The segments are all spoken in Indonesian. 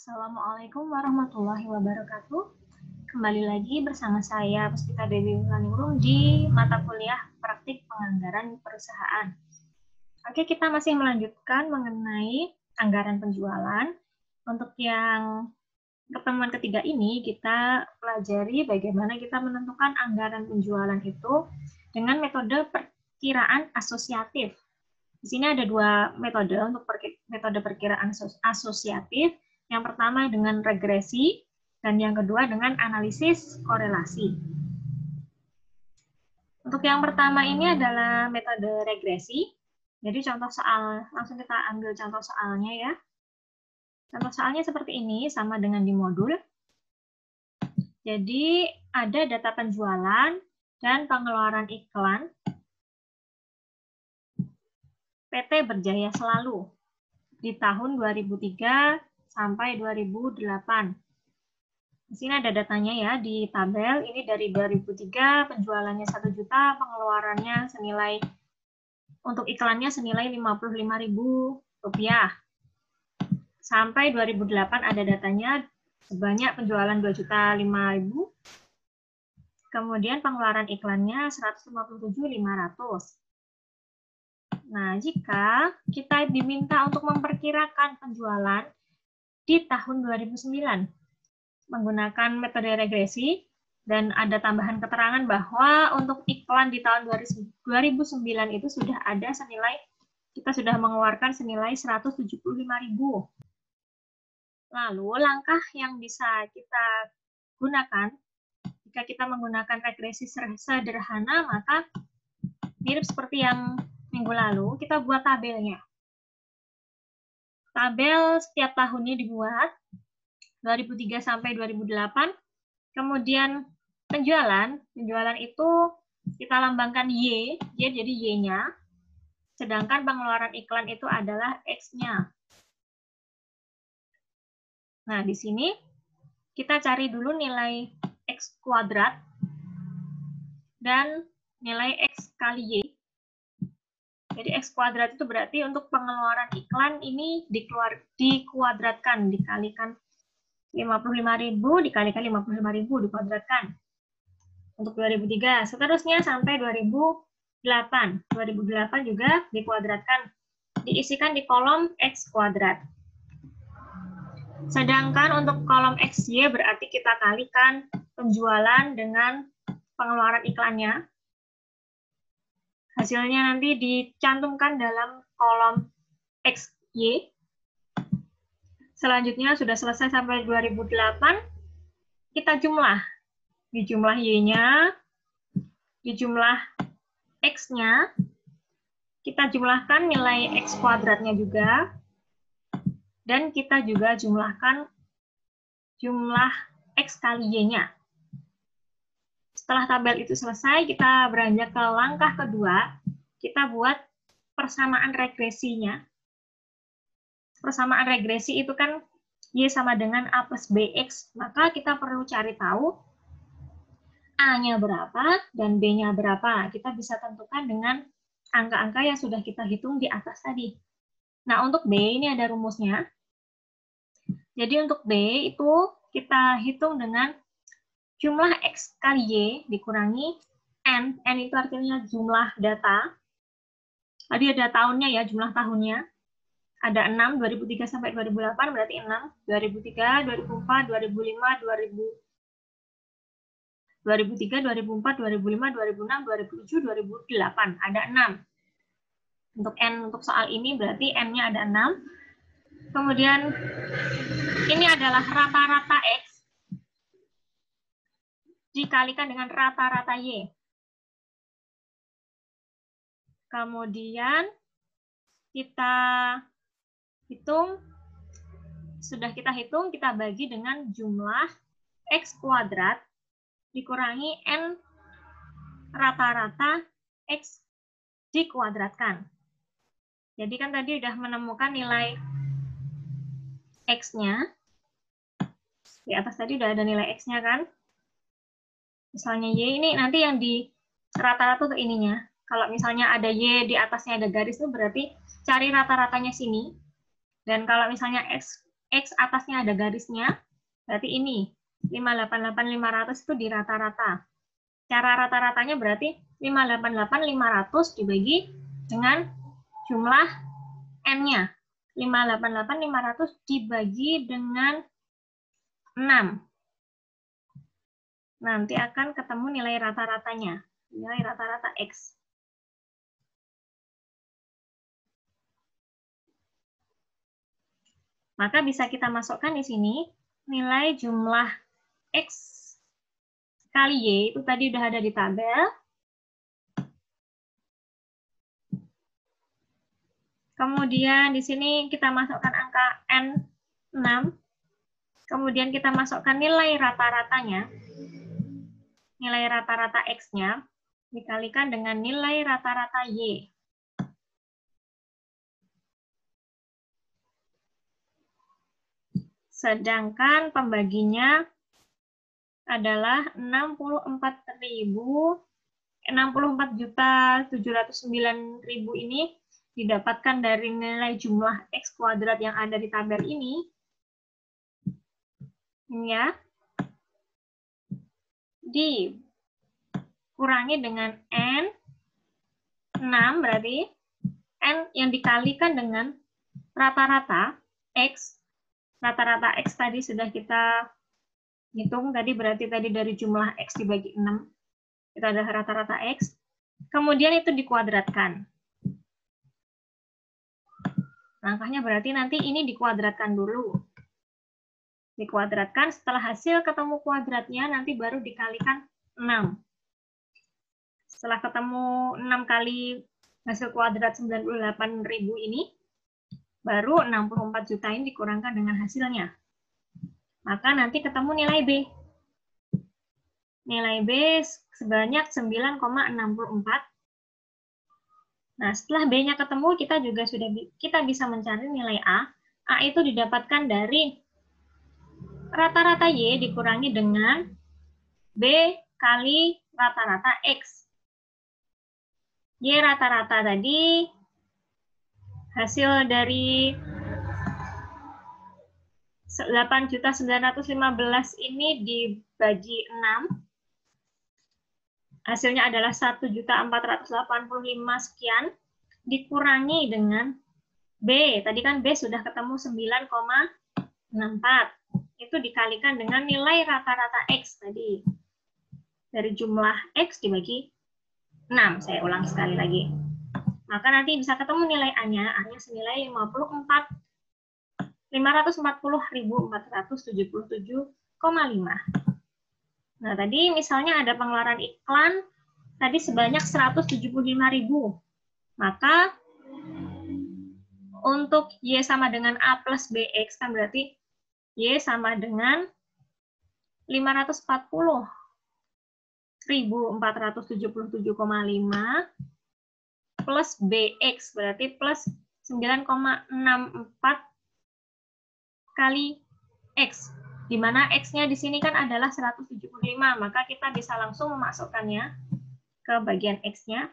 Assalamualaikum warahmatullahi wabarakatuh. Kembali lagi bersama saya, Puspita Dewi Wulaningrum, di mata kuliah Praktik Penganggaran Perusahaan. Oke, kita masih melanjutkan mengenai anggaran penjualan. Untuk yang pertemuan ketiga ini, kita pelajari bagaimana kita menentukan anggaran penjualan itu dengan metode perkiraan asosiatif. Di sini ada dua metode untuk metode perkiraan asosiatif. Yang pertama dengan regresi, dan yang kedua dengan analisis korelasi. Untuk yang pertama ini adalah metode regresi. Jadi contoh soal, langsung kita ambil contoh soalnya ya. Contoh soalnya seperti ini, sama dengan di modul. Jadi ada data penjualan dan pengeluaran iklan PT Berjaya Selalu di tahun 2003 sampai 2008. Di sini ada datanya ya di tabel. Ini dari 2003 penjualannya 1 juta, pengeluarannya senilai untuk iklannya senilai Rp55.000. Sampai 2008 ada datanya sebanyak penjualan 2.005.000. Kemudian pengeluaran iklannya 157.500. Nah, jika kita diminta untuk memperkirakan penjualan di tahun 2009 menggunakan metode regresi, dan ada tambahan keterangan bahwa untuk iklan di tahun 2009 itu sudah ada senilai, kita sudah mengeluarkan senilai 175.000. Lalu langkah yang bisa kita gunakan jika kita menggunakan regresi sederhana, maka mirip seperti yang minggu lalu, kita buat tabelnya. Tabel setiap tahunnya dibuat, 2003 sampai 2008. Kemudian penjualan itu kita lambangkan Y jadi Y-nya. Sedangkan pengeluaran iklan itu adalah X-nya. Nah, di sini kita cari dulu nilai X kuadrat dan nilai X kali Y. Jadi X kuadrat itu berarti untuk pengeluaran iklan ini dikuadratkan, dikalikan 55.000 dikalikan 55.000 dikuadratkan. Untuk 2003, seterusnya sampai 2008. 2008 juga dikuadratkan, diisikan di kolom X kuadrat. Sedangkan untuk kolom XY berarti kita kalikan penjualan dengan pengeluaran iklannya. Hasilnya nanti dicantumkan dalam kolom XY. Selanjutnya sudah selesai sampai 2008, kita jumlah. Di jumlah Y-nya, di jumlah X-nya, kita jumlahkan nilai X kuadratnya juga, dan kita juga jumlahkan jumlah X kali Y-nya. Setelah tabel itu selesai, kita beranjak ke langkah kedua, kita buat persamaan regresinya. Persamaan regresi itu kan Y sama dengan A plus BX, maka kita perlu cari tahu A-nya berapa dan B-nya berapa. Kita bisa tentukan dengan angka-angka yang sudah kita hitung di atas tadi. Nah, untuk B ini ada rumusnya. Jadi untuk B itu kita hitung dengan jumlah X kali Y dikurangi N. N itu artinya jumlah data. Tadi ada tahunnya ya, jumlah tahunnya. Ada 6, 2003 sampai 2008 berarti 6. 2003, 2004, 2005, 2003, 2004, 2005, 2006, 2007, 2008. Ada 6. Untuk N untuk soal ini berarti N-nya ada 6. Kemudian ini adalah rata-rata X dikalikan dengan rata-rata Y. Kemudian kita hitung, sudah kita hitung, kita bagi dengan jumlah X kuadrat dikurangi N rata-rata X dikuadratkan. Jadi kan tadi sudah menemukan nilai X-nya. Di atas tadi sudah ada nilai X-nya kan. Misalnya Y ini nanti yang di rata-rata tuh ininya. Kalau misalnya ada Y di atasnya ada garis itu berarti cari rata-ratanya sini. Dan kalau misalnya X atasnya ada garisnya, berarti ini 588.500 itu di rata-rata. Cara rata-ratanya berarti 588.500 dibagi dengan jumlah N-nya. 588.500 dibagi dengan 6. Nanti akan ketemu nilai rata-ratanya, nilai rata-rata X. Maka bisa kita masukkan di sini nilai jumlah X kali Y, itu tadi udah ada di tabel. Kemudian di sini kita masukkan angka N6. Kemudian kita masukkan nilai rata-ratanya. Nilai rata-rata X-nya dikalikan dengan nilai rata-rata Y. Sedangkan pembaginya adalah 64.709.000 ini didapatkan dari nilai jumlah X kuadrat yang ada di tabel ini. Ini ya. Dikurangi dengan N, 6 berarti, N yang dikalikan dengan rata-rata X. Rata-rata X tadi sudah kita hitung, tadi berarti tadi dari jumlah X dibagi 6. Itu adalah rata-rata X. Kemudian itu dikuadratkan. Langkahnya berarti nanti ini dikuadratkan dulu. Dikuadratkan, setelah hasil ketemu kuadratnya, nanti baru dikalikan 6. Setelah ketemu 6 kali hasil kuadrat 98.000 ini, baru 64 juta ini dikurangkan dengan hasilnya. Maka nanti ketemu nilai B. Nilai B sebanyak 9,64. Nah, setelah B-nya ketemu, kita bisa mencari nilai A. A itu didapatkan dari rata-rata Y dikurangi dengan B kali rata-rata X. Y rata-rata tadi hasil dari 8.915 ini dibagi 6. Hasilnya adalah 1.485 sekian, dikurangi dengan B. Tadi kan B sudah ketemu 9,64. Itu dikalikan dengan nilai rata-rata X tadi. Dari jumlah X dibagi 6. Saya ulang sekali lagi. Maka nanti bisa ketemu nilai A-nya. A-nya senilai 540.477,5. Nah, tadi misalnya ada pengeluaran iklan tadi sebanyak 175.000. Maka untuk Y sama dengan A plus BX kan berarti Y sama dengan 540.477,5 plus BX berarti plus 9,64 kali X. Di mana X-nya di sini kan adalah 175, maka kita bisa langsung memasukkannya ke bagian X-nya.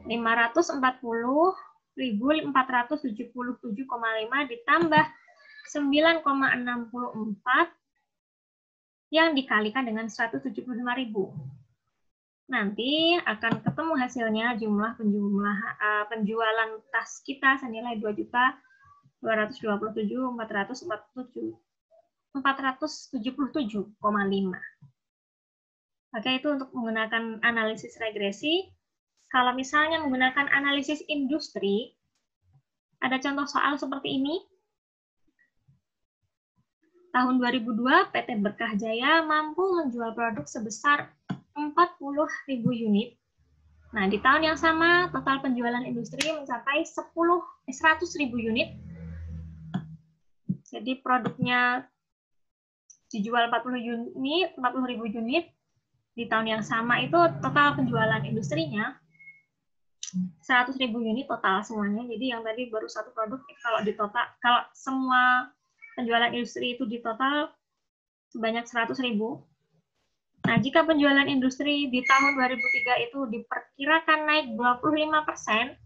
540.477,5 ditambah 9,64 yang dikalikan dengan 175.000. Nanti akan ketemu hasilnya jumlah penjualan tas kita senilai 2.227.477,5. Oke, itu untuk menggunakan analisis regresi. Kalau misalnya menggunakan analisis industri, ada contoh soal seperti ini. Tahun 2002, PT Berkah Jaya mampu menjual produk sebesar 40.000 unit. Nah, di tahun yang sama, total penjualan industri mencapai 100.000 unit. Jadi produknya dijual 40.000 unit. Di tahun yang sama itu total penjualan industrinya 100.000 unit total semuanya. Jadi yang tadi baru satu produk, kalau semua penjualan industri itu di total sebanyak 100.000. Nah, jika penjualan industri di tahun 2003 itu diperkirakan naik 25%,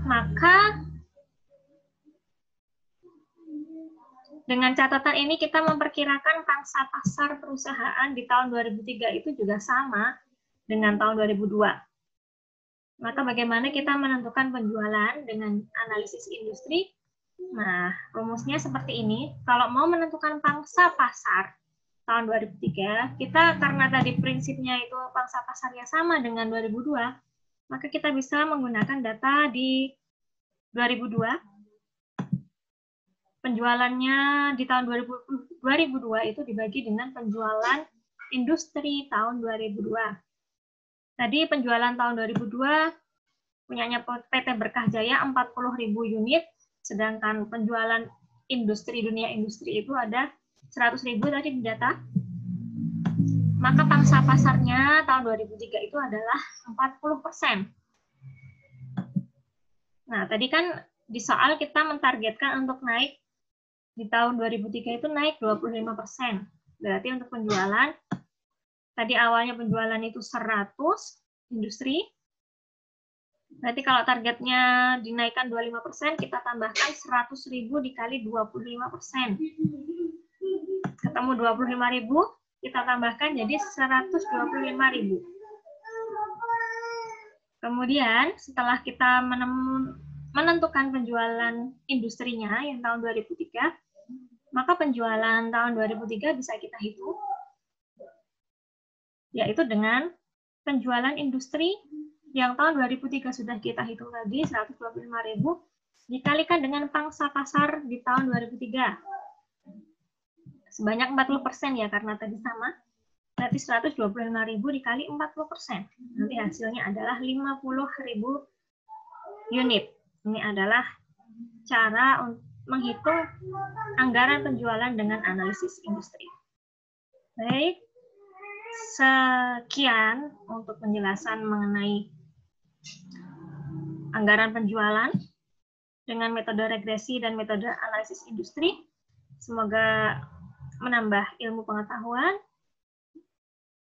maka Dengan catatan ini kita memperkirakan pangsa pasar perusahaan di tahun 2003 itu juga sama dengan tahun 2002. Maka bagaimana kita menentukan penjualan dengan analisis industri? Nah, rumusnya seperti ini. Kalau mau menentukan pangsa pasar tahun 2003, kita karena tadi prinsipnya itu pangsa pasarnya sama dengan 2002, maka kita bisa menggunakan data di 2002. Penjualannya di tahun 2002 itu dibagi dengan penjualan industri tahun 2002. Tadi penjualan tahun 2002 punyanya PT Berkah Jaya 40.000 unit, sedangkan penjualan industri dunia industri itu ada 100.000 tadi di data. Maka pangsa pasarnya tahun 2003 itu adalah 40%. Nah, tadi kan di soal kita mentargetkan untuk naik di tahun 2003 itu naik 25%. Berarti untuk penjualan, tadi awalnya penjualan itu 100 industri. Berarti kalau targetnya dinaikkan 25%, kita tambahkan 100.000 dikali 25%. Ketemu 25.000, kita tambahkan jadi 125.000. Kemudian setelah kita menentukan penjualan industrinya yang tahun 2003, maka penjualan tahun 2003 bisa kita hitung, yaitu dengan penjualan industri yang tahun 2003 sudah kita hitung tadi, 125.000, dikalikan dengan pangsa pasar di tahun 2003. Sebanyak 40% ya, karena tadi sama. Berarti 125.000 dikali 40%. Nanti hasilnya adalah 50.000 unit. Ini adalah cara untuk menghitung anggaran penjualan dengan analisis industri. Baik, sekian untuk penjelasan mengenai anggaran penjualan dengan metode regresi dan metode analisis industri. Semoga menambah ilmu pengetahuan.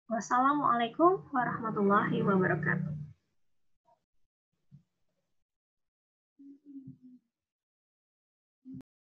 Wassalamualaikum warahmatullahi wabarakatuh.